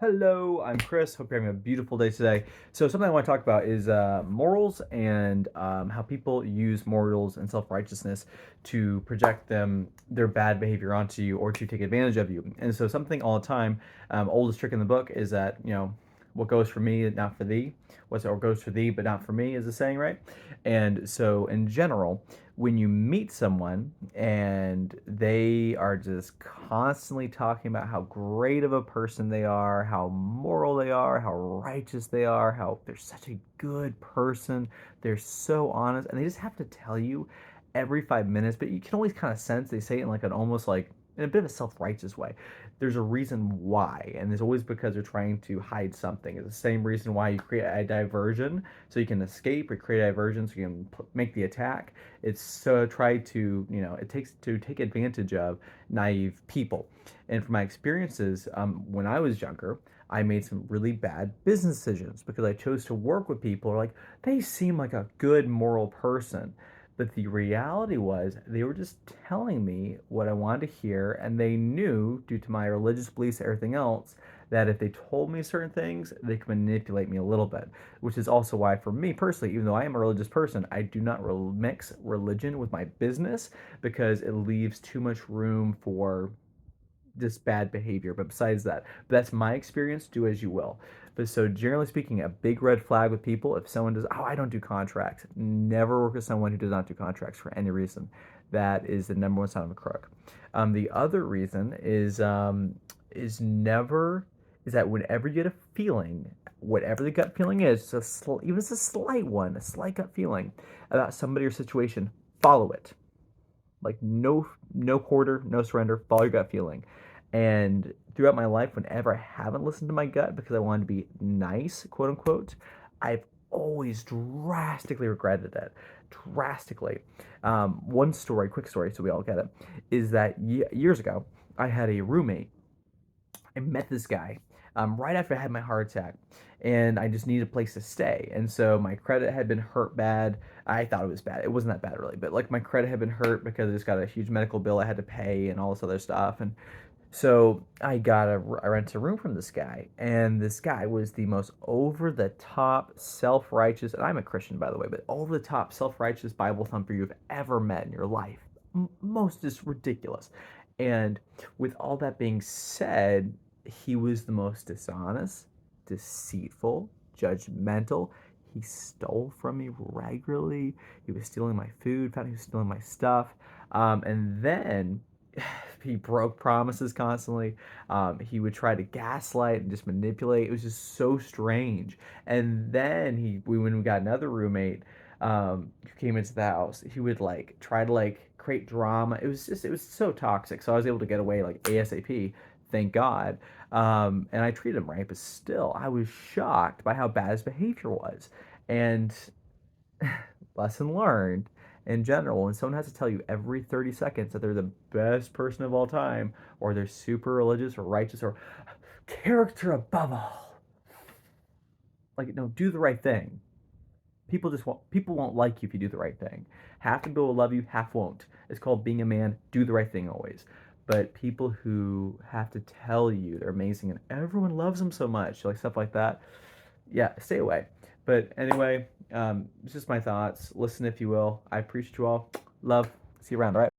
Hello, I'm Chris. Hope you're having a beautiful day today. So, something I want to talk about is morals and how people use morals and self-righteousness to project their bad behavior onto you or to take advantage of you. And so, something all the time, oldest trick in the book is that what goes for me, not for thee. What goes for thee, but not for me, is the saying, right? And so, in general, when you meet someone and they are just constantly talking about how great of a person they are, how moral they are, how righteous they are, how they're such a good person, they're so honest, and they just have to tell you every 5 minutes, but you can always kind of sense they say it in like an almost like in a bit of a self-righteous way. There's a reason why, and there's always because they're trying to hide something. It's the same reason why you create a diversion so you can escape, or create a diversion so you can make the attack. It's so try to, it takes to take advantage of naive people. And from my experiences, when I was younger, I made some really bad business decisions because I chose to work with people who are like, they seem like a good moral person. But the reality was, they were just telling me what I wanted to hear, and they knew, due to my religious beliefs and everything else, that if they told me certain things, they could manipulate me a little bit. Which is also why, for me personally, even though I am a religious person, I do not mix religion with my business because it leaves too much room for just bad behavior. But besides that, that's my experience. Do as you will. But so generally speaking, a big red flag with people, if someone does, oh, I don't do contracts. Never work with someone who does not do contracts for any reason. That is the number one sign of a crook. The other reason is never is that whenever you get a feeling, whatever the gut feeling is, even if it's a slight one, a slight gut feeling about somebody or situation, follow it. Like no quarter, no surrender. Follow your gut feeling. And throughout my life, whenever I haven't listened to my gut because I wanted to be nice, quote unquote, I've always drastically regretted it. Drastically. One story, quick story, so we all get it, is that years ago, I had a roommate. I met this guy right after I had my heart attack, and I just needed a place to stay. And so my credit had been hurt bad. I thought it was bad. It wasn't that bad really, but like my credit had been hurt because I just got a huge medical bill I had to pay and all this other stuff. And so I rent a room from this guy, and this guy was the most over the top, self righteous, and I'm a Christian by the way, but over the top, self righteous Bible thumper you've ever met in your life. Most just ridiculous. And with all that being said, he was the most dishonest, deceitful, judgmental. He stole from me regularly. He was stealing my food, found he was stealing my stuff. And then he broke promises constantly. He would try to gaslight and just manipulate. It was just so strange. And then when we got another roommate who came into the house, he would like try to like create drama. It was so toxic. So I was able to get away like ASAP, thank God. And I treated him right, but still, I was shocked by how bad his behavior was. And lesson learned in general, when someone has to tell you every 30 seconds that they're the best person of all time, or they're super religious or righteous or character above all, like, no, do the right thing. People won't like you if you do the right thing. Half the people will love you, half won't. It's called being a man. Do the right thing always. But people who have to tell you they're amazing and everyone loves them so much, like stuff like that, yeah, stay away. But anyway, it's just my thoughts. Listen if you will. I appreciate you all. Love. See you around. All right.